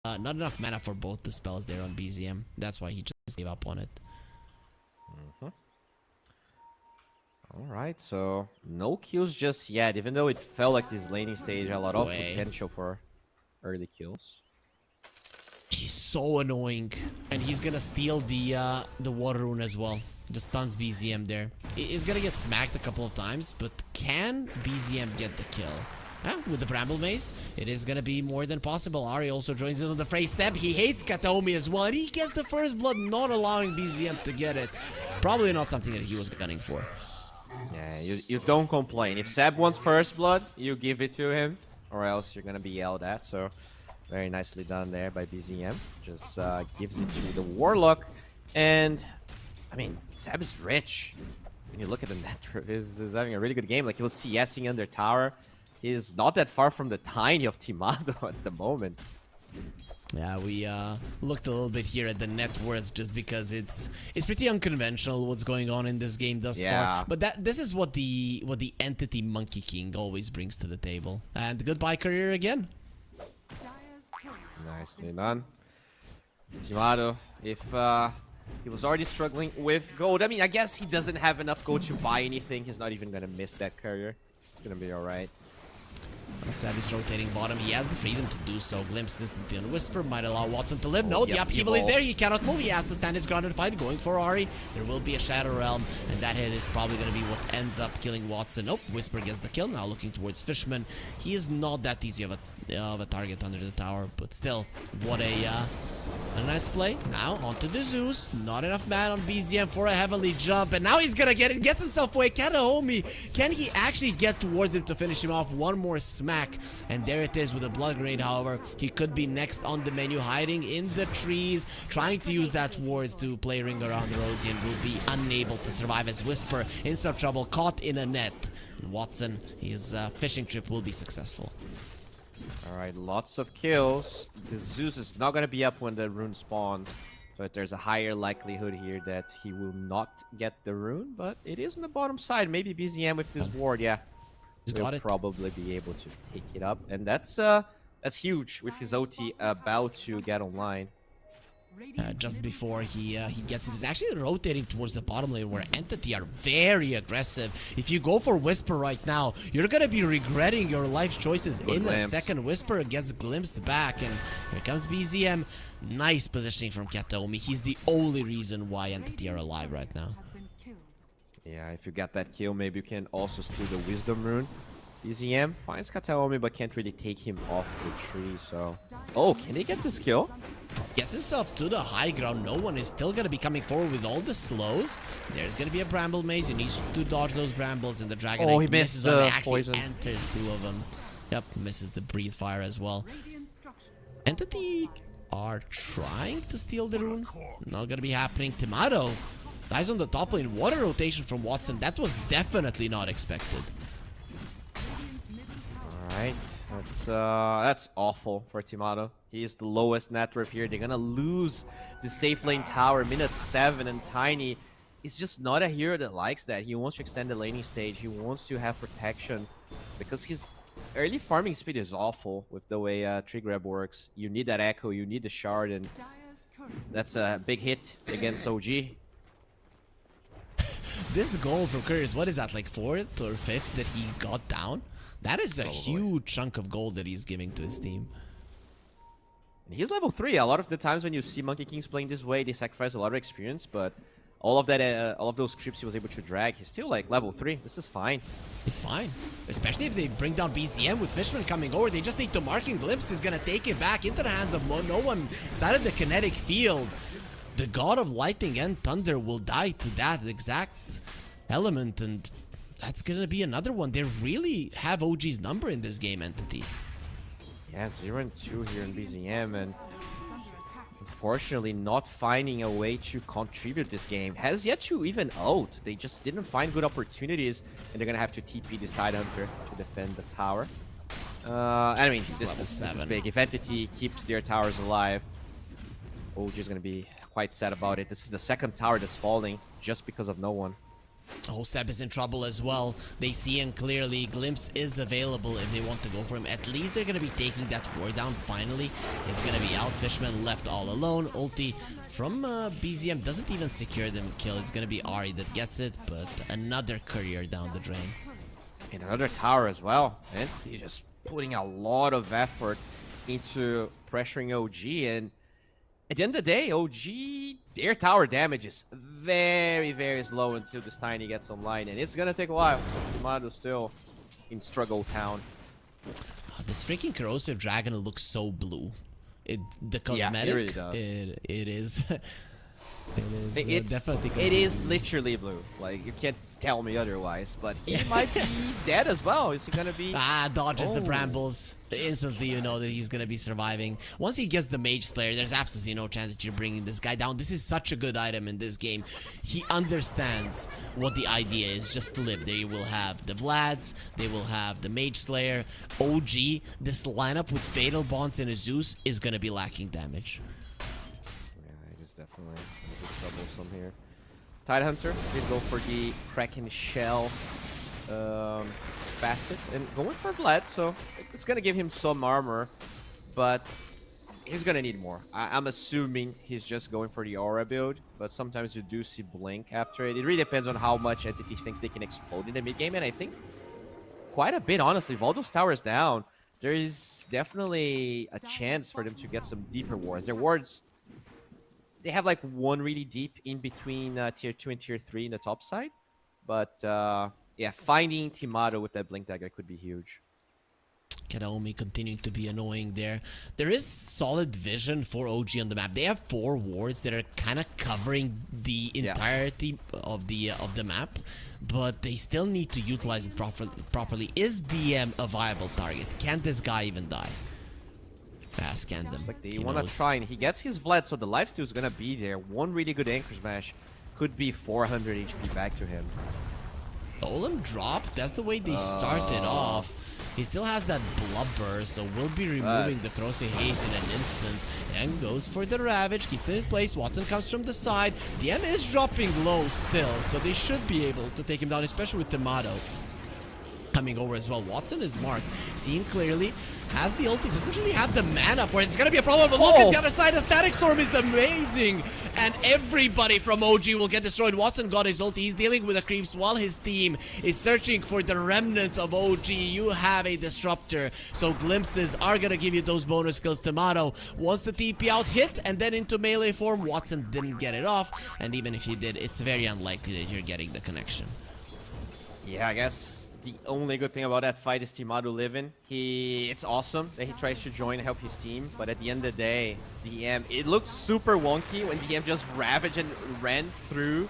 not enough mana for both the spells there on BZM. That's why he just gave up on it. Alright, so no kills just yet, even though it felt like this laning stage had a lot of potential for early kills. He's so annoying. And he's gonna steal the water rune as well. Just stuns BZM there. He's gonna get smacked a couple of times, but can BZM get the kill? With the Bramble Maze, it is gonna be more than possible. Ari also joins in on the fray. Seb, he hates Kataomi as well, and he gets the first blood, not allowing BZM to get it. Probably not something that he was gunning for. Yeah, you don't complain. If Seb wants first blood, you give it to him, or else you're gonna be yelled at. So, very nicely done there by BZM. Just gives it to the Warlock, and I mean, Seb is rich. When you look at the net, he's having a really good game. Like, he was CSing under tower. He's not that far from the tiny of Timado at the moment. Yeah, we looked a little bit here at the net worth just because it's pretty unconventional what's going on in this game thus far. But this is what the entity Monkey King always brings to the table. And goodbye career again. Nicely done. Timado, if he was already struggling with gold, I mean, I guess he doesn't have enough gold to buy anything. He's not even gonna miss that career. It's gonna be alright. Seb is rotating bottom. He has the freedom to do so. Glimpse instantly on Whisper might allow Watson to live. No, the upheaval is there. He cannot move. He has to stand his ground and fight. Going for Ari. There will be a Shadow Realm, and that hit is probably going to be what ends up killing Watson. Nope, Whisper gets the kill. Now looking towards Fishman. He is not that easy of a target under the tower, but still, what a nice play. Now onto the Zeus. Not enough man on BZM for a heavenly jump, and now he's gonna get it. Gets himself away. Kataomi, can he actually get towards him to finish him off? One more smack, and there it is with a blood grenade. However, he could be next on the menu, hiding in the trees, trying to use that ward to play ring around Rosie, and will be unable to survive as Whisper in some trouble, caught in a net. Watson, his fishing trip will be successful. Alright, lots of kills. The Zeus is not going to be up when the rune spawns. So there's a higher likelihood here that he will not get the rune. But it is on the bottom side. Maybe BZM with this ward, yeah. He'll probably be able to pick it up. And that's huge with his OT about to get online. Just before he gets it, he's actually rotating towards the bottom lane where Entity are very aggressive. If you go for Whisper right now, you're gonna be regretting your life choices. In a second, Whisper gets glimpsed back, and here comes BZM. Nice positioning from Kataomi. He's the only reason why Entity are alive right now. Yeah, if you get that kill, maybe you can also steal the Wisdom Rune. BZM finds Kataomi, but can't really take him off the tree, so... Oh, can he get this kill? Gets himself to the high ground. No one is still going to be coming forward with all the slows. There's going to be a Bramble Maze. You need to dodge those Brambles, and the Dragon he misses the poison. Enters two of them. Yep, misses the Breathe Fire as well. Entity are trying to steal the rune. Not going to be happening. Timado dies on the top lane. What a rotation from Watson. That was definitely not expected. Alright, that's awful for Timado. He is the lowest net worth here. They're gonna lose the safe lane tower, minute 7, and Tiny is just not a hero that likes that. He wants to extend the laning stage. He wants to have protection because his early farming speed is awful with the way tree grab works. You need that echo, you need the shard, and that's a big hit against OG. This goal from Couriers, what is that, like 4th or 5th that he got down? That is a huge chunk of gold that he's giving to his team. He's level 3. A lot of the times when you see Monkey Kings playing this way, they sacrifice a lot of experience, but all of those creeps he was able to drag, he's still like level 3. This is fine. He's fine. Especially if they bring down BZM with Fishman coming over. They just need to marking Glimpse is gonna take it back into the hands of no one inside of the kinetic field. The God of Lightning and Thunder will die to that exact element, and that's gonna be another one. They really have OG's number in this game, Entity. Yeah, 0-2 here in BZM, and unfortunately not finding a way to contribute this game. Has yet to even out. They just didn't find good opportunities, and they're gonna have to TP this Tidehunter to defend the tower. I mean, this is big. If Entity keeps their towers alive, OG is gonna be quite sad about it. This is the second tower that's falling just because of no one. Oh, Seb is in trouble as well. They see him clearly. Glimpse is available if they want to go for him. At least they're going to be taking that ward down finally. It's going to be out. Fishman left all alone. Ulti from BZM doesn't even secure them kill. It's going to be Ari that gets it, but another courier down the drain. And another tower as well. Entity just putting a lot of effort into pressuring OG, and at the end of the day, OG, their tower damage is very, very slow until this Tiny gets online, and it's gonna take a while. Timado still in struggle town. Oh, this freaking corrosive dragon looks so blue. The cosmetic, it really does. It is. It's definitely. It is literally blue. Like, you can't tell me otherwise. But he might be dead as well. Is he gonna be? Dodges the brambles. Instantly, you know that he's gonna be surviving. Once he gets the Mage Slayer, there's absolutely no chance that you're bringing this guy down. This is such a good item in this game. He understands what the idea is. Just live. They will have the Vlads. They will have the Mage Slayer. OG. This lineup with Fatal Bonds and a Zeus is gonna be lacking damage. Yeah, it is definitely a bit troublesome here. Tidehunter did go for the Kraken Shell facet and going for Vlad, so it's gonna give him some armor, but he's gonna need more. I'm assuming he's just going for the aura build, but sometimes you do see blink after it. It really depends on how much Entity thinks they can explode in the mid game, and I think quite a bit, honestly. With all those towers down, there is definitely a chance for them to get some deeper wards. Their wards, they have like one really deep in between tier 2 and tier 3 in the top side. But yeah, finding Timado with that Blink Dagger could be huge. Kataomi continuing to be annoying there. There is solid vision for OG on the map. They have 4 wards that are kind of covering the entirety of the map, but they still need to utilize it properly. Is DM a viable target? Can this guy even die? Scan them. Like they want to try, and he gets his Vlad, so the lifesteal is gonna be there. One really good Anchor Smash could be 400 HP back to him. Golem drop? That's the way they started off. He still has that blubber, so we'll be removing the Crossy Haze in an instant. And goes for the Ravage, keeps it in place. Watson comes from the side. DM is dropping low still, so they should be able to take him down, especially with Timado coming over as well. Watson is marked, seeing clearly, has the ulti, doesn't really have the mana for it. It's gonna be a problem, but look at the other side. The Static Storm is amazing, and everybody from OG will get destroyed. Watson got his ulti. He's dealing with the creeps while his team is searching for the remnants of OG. You have a disruptor, so glimpses are gonna give you those bonus kills. Tomato wants the TP out hit and then into melee form. Watson didn't get it off, and even if he did, it's very unlikely that you're getting the connection. Yeah, I guess the only good thing about that fight is Timado living. It's awesome that he tries to join and help his team, but at the end of the day, DM, it looked super wonky when DM just ravaged and ran through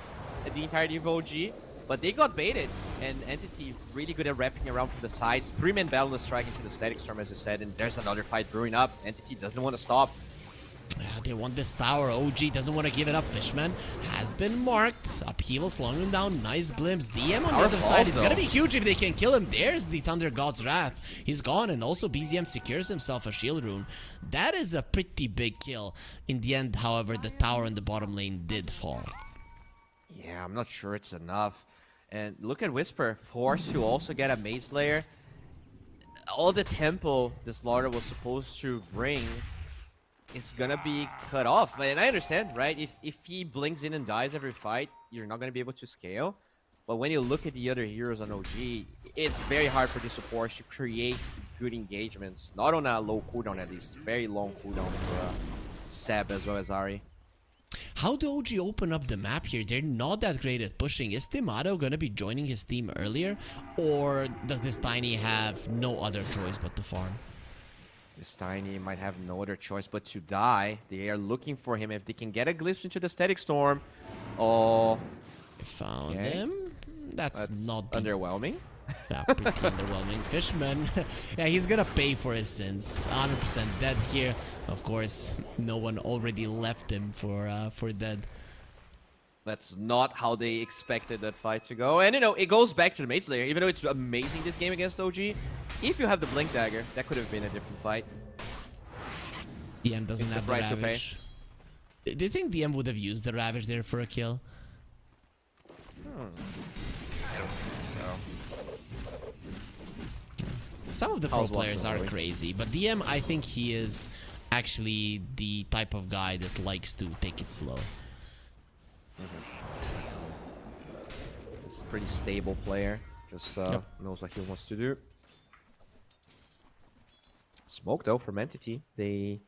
the entirety of OG, but they got baited, and Entity really good at wrapping around from the sides. 3-man battle to strike into the Static Storm, as you said, and there's another fight brewing up. Entity doesn't want to stop. They want this tower. OG doesn't want to give it up. Fishman has been marked. Upheaval slowing him down. Nice glimpse. DM on the other side. It's going to be huge if they can kill him. There's the Thunder God's Wrath. He's gone, and also BZM secures himself a shield rune. That is a pretty big kill. In the end, however, the tower in the bottom lane did fall. Yeah, I'm not sure it's enough. And look at Whisper, forced to also get a Mage Slayer. All the tempo this Slaughter was supposed to bring is gonna be cut off. And I understand, right? If he blinks in and dies every fight, you're not gonna be able to scale. But when you look at the other heroes on OG, it's very hard for the supports to create good engagements. Not on a low cooldown at least. Very long cooldown for Seb as well as Ari. How do OG open up the map here? They're not that great at pushing. Is Timado gonna be joining his team earlier? Or does this Tiny have no other choice but to farm? This Tiny might have no other choice but to die. They are looking for him. If they can get a glimpse into the Static Storm. Oh. Found him. That's not underwhelming. Yeah, pretty underwhelming. Fishman, yeah, he's gonna pay for his sins. 100% dead here. Of course, no one already left him for dead. That's not how they expected that fight to go. And, you know, it goes back to the Mage Slayer. Even though it's amazing this game against OG, if you have the Blink Dagger, that could have been a different fight. DM doesn't have the Ravage. Do you think DM would have used the Ravage there for a kill? Some of the pro How's players Watson are going? crazy, but DM, I think he is actually the type of guy that likes to take it slow. This is a pretty stable player. Just Yep. knows what he wants to do. Smoke though from Entity. They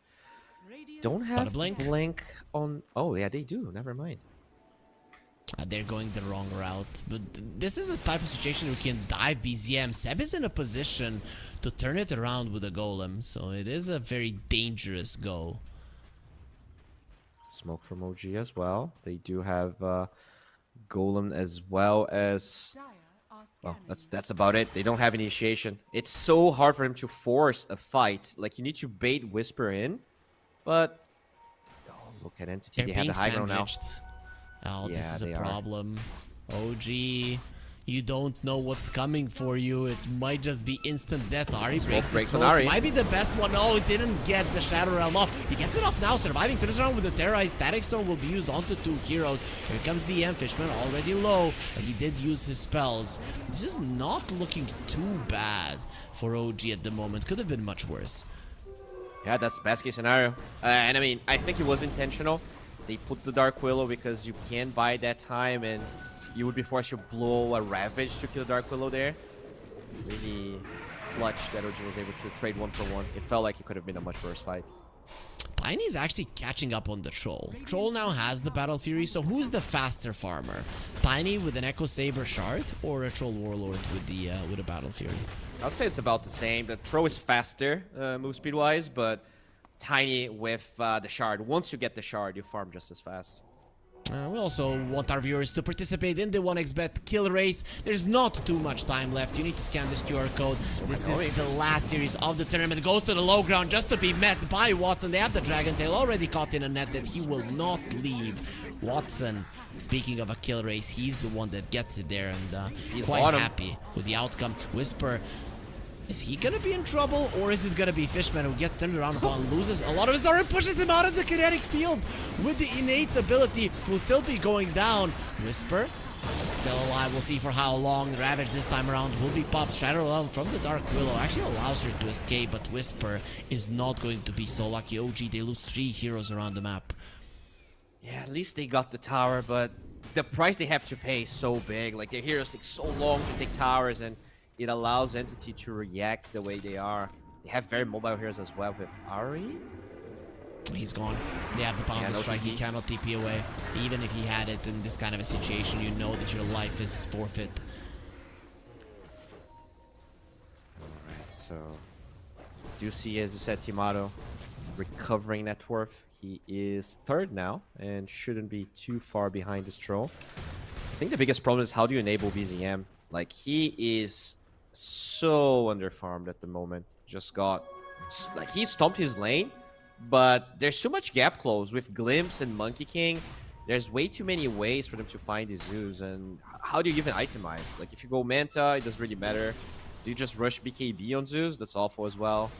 don't have blink. blink on. Oh yeah, they do. Never mind. They're going the wrong route, but this is a type of situation we can dive BZM. Seb is in a position to turn it around with a golem, so it is a very dangerous go. Smoke from OG as well. They do have Golem as well as. Well, that's about it. They don't have initiation. It's so hard for him to force a fight. Like you need to bait Whisper in, but oh, look at Entity. They're They have being the high ground now. sandwiched. Oh, Yeah, this is a they are. problem. OG, you don't know what's coming for you. It might just be instant death. Ari breaks the breaks on smoke. Ari. Might be the best one. No, it didn't get the Shadow Realm off. He gets it off now. Surviving turns around with the Terrorized Static Storm will be used onto 2 heroes. Here comes the Fishman, already low, but he did use his spells. This is not looking too bad for OG at the moment. Could have been much worse. Yeah, that's best case scenario. And I mean, I think it was intentional. They put the Dark Willow because you can buy that time and you would be forced to blow a Ravage to kill Dark Willow there. Really clutch that OG was able to trade 1-for-1. It felt like it could have been a much worse fight. Tiny is actually catching up on the Troll. Troll now has the Battle Fury, so who's the faster farmer? Tiny with an Echo Saber Shard, or a Troll Warlord with a Battle Fury? I would say it's about the same. The throw is faster, move speed wise, but Tiny with the shard. Once you get the shard, you farm just as fast. We also want our viewers to participate in the 1xBet kill race. There's not too much time left. You need to scan this QR code. This is the last series of the tournament. Goes to the low ground just to be met by Watson. They have the Dragon Tail already caught in a net that he will not leave. Watson, speaking of a kill race, he's the one that gets it there, and quite happy with the outcome. Whisper, is he gonna be in trouble, or is it gonna be Fishman who gets turned around upon, loses a lot of his aura, pushes him out of the kinetic field with the innate ability, will still be going down. Whisper, still alive, we'll see for how long. The Ravage this time around will be popped. Shadow Realm from the Dark Willow actually allows her to escape, but Whisper is not going to be so lucky. OG, they lose 3 heroes around the map. Yeah, at least they got the tower, but the price they have to pay is so big. Like, their heroes take so long to take towers, and it allows Entity to react the way they are. They have very mobile heroes as well with Ari. He's gone. They have the Boundless no Strike. He TP. cannot TP away. Even if he had it in this kind of a situation, you know that your life is forfeit. Alright, so do see, as you said, Timato recovering net worth. He is 3rd now and shouldn't be too far behind this troll. I think the biggest problem is how do you enable BZM? Like, he is so underfarmed at the moment. Just got, like, he stomped his lane, but there's too much gap close with Glimpse and Monkey King. There's way too many ways for them to find these Zeus, and how do you even itemize? Like, if you go Manta, it doesn't really matter. Do you just rush BKB on Zeus? That's awful as well.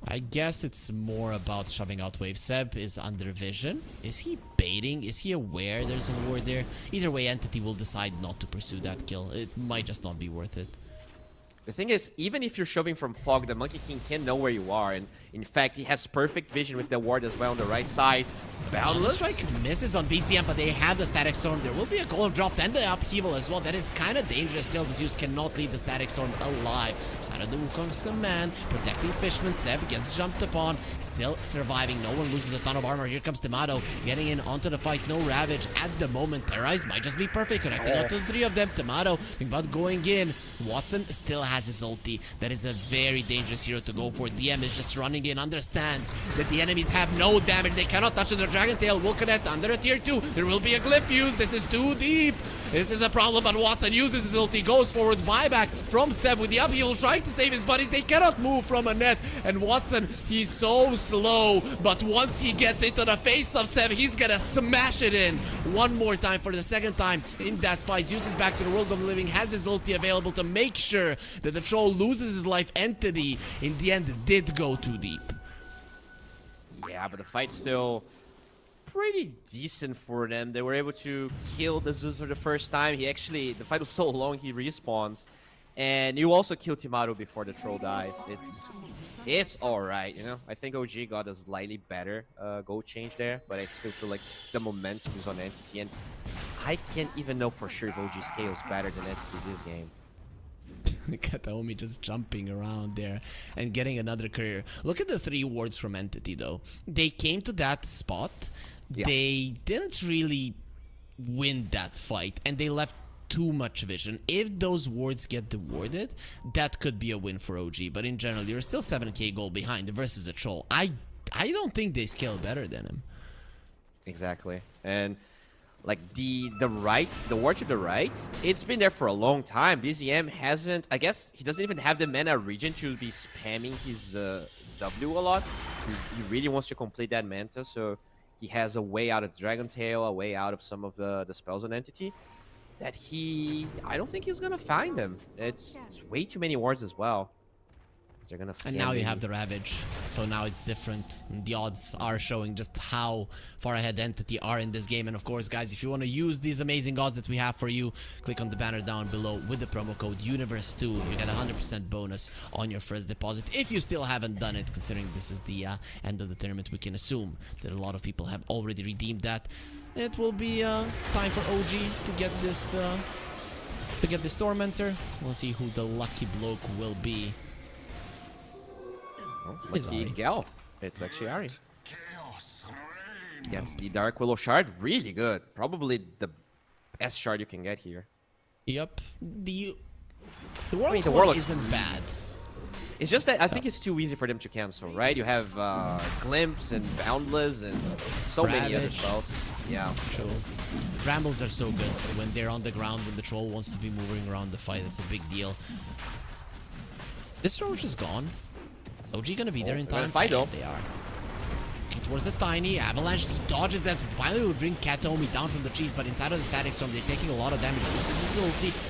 I guess it's more about shoving out wave. Seb is under vision. Is he baiting? Is he aware there's a ward there? Either way, Entity will decide not to pursue that kill. It might just not be worth it. The thing is, even if you're shoving from fog, the Monkey King can know where you are, and in fact, he has perfect vision with the ward as well on the right side. Boundless Strike misses on BCM, but they have the Static Storm. There will be a golem dropped and the upheaval as well. That is kind of dangerous still. The Zeus cannot leave the Static Storm alive. Side of the Wukong's the man, protecting Fishman. Seb gets jumped upon, still surviving. No one loses a ton of armor. Here comes Timato, getting in onto the fight. No Ravage at the moment. Terrorize might just be perfect, connecting out to the 3 of them. Timato, think about going in. Watson still has his ulti. That is a very dangerous hero to go for. DM is just running in, understands that the enemies have no damage. They cannot touch the Dragon Tail. Will connect under a tier 2. There will be a glyph used. This is too deep. This is a problem, but Watson uses his ulti, goes forward, buyback from Seb with the upheaval, trying to save his buddies. They cannot move from a net, and Watson, he's so slow, but once he gets into the face of Seb, he's gonna smash it in. One more time for the 2nd time in that fight. Zeus is back to the world of the living, has his ulti available to make sure that the troll loses his life. Entity, in the end, did go too deep. Yeah, but the fight's still pretty decent for them. They were able to kill the Zeus for the first time. The fight was so long, he respawns. And you also kill Timado before the troll dies. It's alright, you know. I think OG got a slightly better goal change there, but I still feel like the momentum is on Entity, and I can't even know for sure if OG scales better than Entity this game. Kataomi just jumping around there and getting another career. Look at the 3 wards from Entity though. They came to that spot. Yeah. They didn't really win that fight and they left too much vision. If those wards get dewarded, that could be a win for OG. But in general, you're still 7k goal behind versus a troll. I don't think they scale better than him. Exactly. And like the ward to the right, it's been there for a long time. BZM hasn't, I guess he doesn't even have the mana regen to be spamming his W a lot. He really wants to complete that Manta, so he has a way out of Dragon Tail, a way out of some of the spells on Entity that I don't think he's gonna find them. It's way too many wards as well. They're gonna and now you have the Ravage, so now it's different. The odds are showing just how far ahead Entity are in this game. And of course, guys, if you want to use these amazing odds that we have for you, click on the banner down below with the promo code Universe2. You get a 100% bonus on your first deposit if you still haven't done it. Considering this is the end of the tournament, we can assume that a lot of people have already redeemed that. It will be time for OG to get this Tormentor. We'll see who the lucky bloke will be. Oh, lucky gal. It's actually Ari. Gets the Dark Willow Shard. Really good. Probably the best shard you can get here. Yep. The Warlock isn't bad. It's just that I think it's too easy for them to cancel, right? You have Glimpse and Boundless and so many other spells. Yeah. True. Brambles are so good when they're on the ground, when the troll wants to be moving around the fight. It's a big deal. This Roach is gone. Is OG gonna be there in time? Fight though. They are. Towards the Tiny. Avalanche, he dodges that. Finally would bring Kataomi down from the trees, but inside of the Static Storm, they're taking a lot of damage.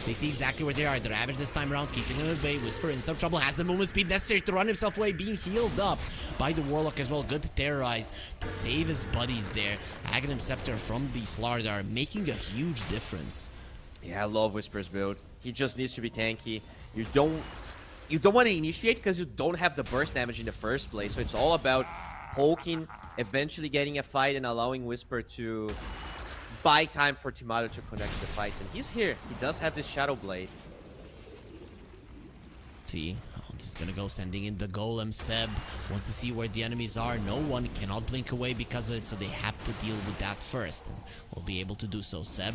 They see exactly where they are. The Ravage this time around, keeping him at bay. Whisper in some trouble, has the movement speed necessary to run himself away, being healed up by the Warlock as well. Good to terrorize, to save his buddies there. Aghanim Scepter from the Slardar, making a huge difference. Yeah, I love Whisper's build. He just needs to be tanky. You don't want to initiate because you don't have the burst damage in the first place, so it's all about poking, eventually getting a fight and allowing Whisper to buy time for Timado to connect the fights. And he's here. He does have this Shadow Blade. See, he's gonna go sending in the Golem. Seb wants to see where the enemies are. No one cannot blink away because of it, so they have to deal with that first. And we'll be able to do so. Seb,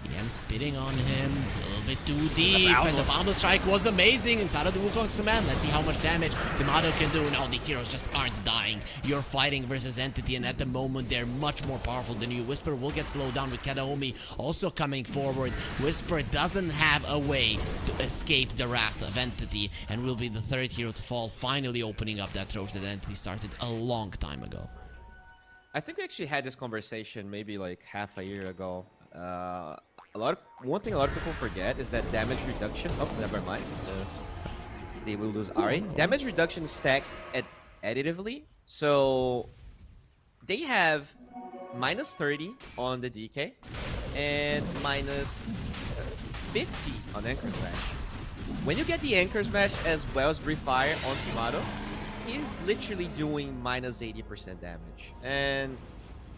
PM spitting on him, a little bit too deep, and the Boundless Strike was amazing inside of the Wukong's command. Let's see how much damage Timado can do. No, these heroes just aren't dying. You're fighting versus Entity, and at the moment, they're much more powerful than you. Whisper will get slowed down with Kataomi also coming forward. Whisper doesn't have a way to escape the wrath of Entity, and will be the third hero to fall, finally opening up that roach that Entity started a long time ago. I think we actually had this conversation maybe like half a year ago. One thing a lot of people forget is that damage reduction. Oh, never mind. They will lose Ari. Damage reduction stacks additively, so they have minus 30 on the DK and minus 50 on Anchor Smash. When you get the Anchor Smash as well as Breathe Fire on Timado, he's literally doing minus 80% damage. And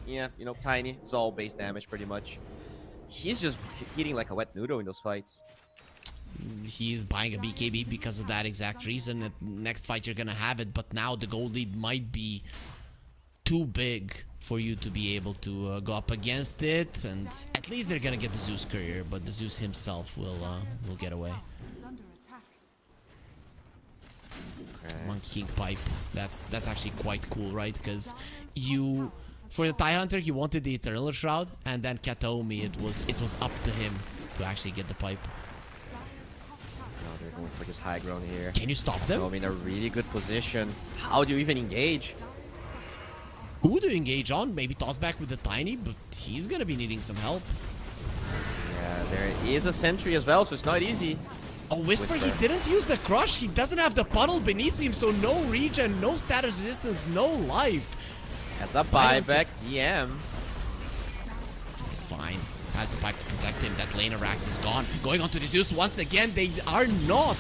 yeah, you know, Tiny, it's all base damage pretty much. He's just hitting like a wet noodle in those fights. He's buying a BKB because of that exact reason. Next fight you're gonna have it, but now the gold lead might be too big for you to be able to go up against it. And at least they're gonna get the Zeus courier, but the Zeus himself will get away. Monkey King Pipe. That's actually quite cool, right? Because you, for the TIE Hunter, he wanted the Eternal Shroud, and then Kataomi, it was up to him to actually get the pipe. No, they're going for this high ground here. Can you stop them? So I'm in a really good position. How do you even engage? Who do you engage on? Maybe toss back with the Tiny, but he's gonna be needing some help. Yeah, there is a sentry as well, so it's not easy. Oh, Whisper, he didn't use the crush. He doesn't have the puddle beneath him, so no regen, no status resistance, no life. As a buyback DM. It's fine. has the pipe to protect him. That lane of Rax is gone. Going on to the Zeus once again. They are not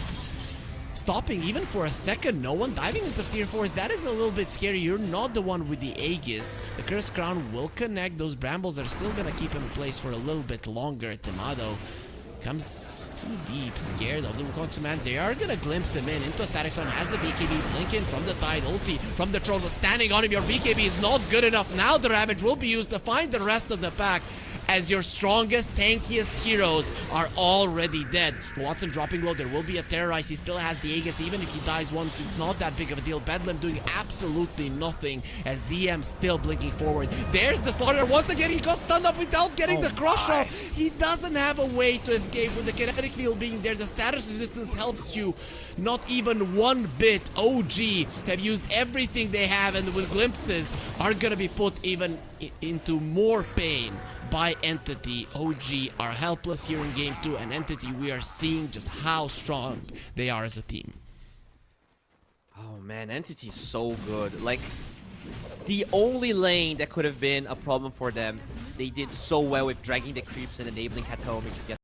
stopping even for a second. No one diving into tier 4s. That is a little bit scary. You're not the one with the Aegis. The Cursed Crown will connect. Those Brambles are still gonna keep him in place for a little bit longer. Timado comes too deep, scared of the Wukong's command. They are gonna glimpse him into a static zone. Has the BKB blinking from the Tide ulti from the Trolls standing on him. Your BKB is not good enough. Now the Ravage will be used to find the rest of the pack, as your strongest, tankiest heroes are already dead. Watson dropping low. There will be a Terrorize. He still has the Aegis. Even if he dies once, it's not that big of a deal. Bedlam doing absolutely nothing as DM still blinking forward. There's the Slaughter. Once again, he got stunned up without getting the crush off. He doesn't have a way to escape with the kinetic field being there. The status resistance helps you not even one bit. OG have used everything they have, and with glimpses are gonna be put even into more pain by Entity. OG are helpless here in game 2, and Entity, we are seeing just how strong they are as a team. Oh man, Entity's so good. Like, the only lane that could have been a problem for them, they did so well with dragging the creeps and enabling Kataomi to get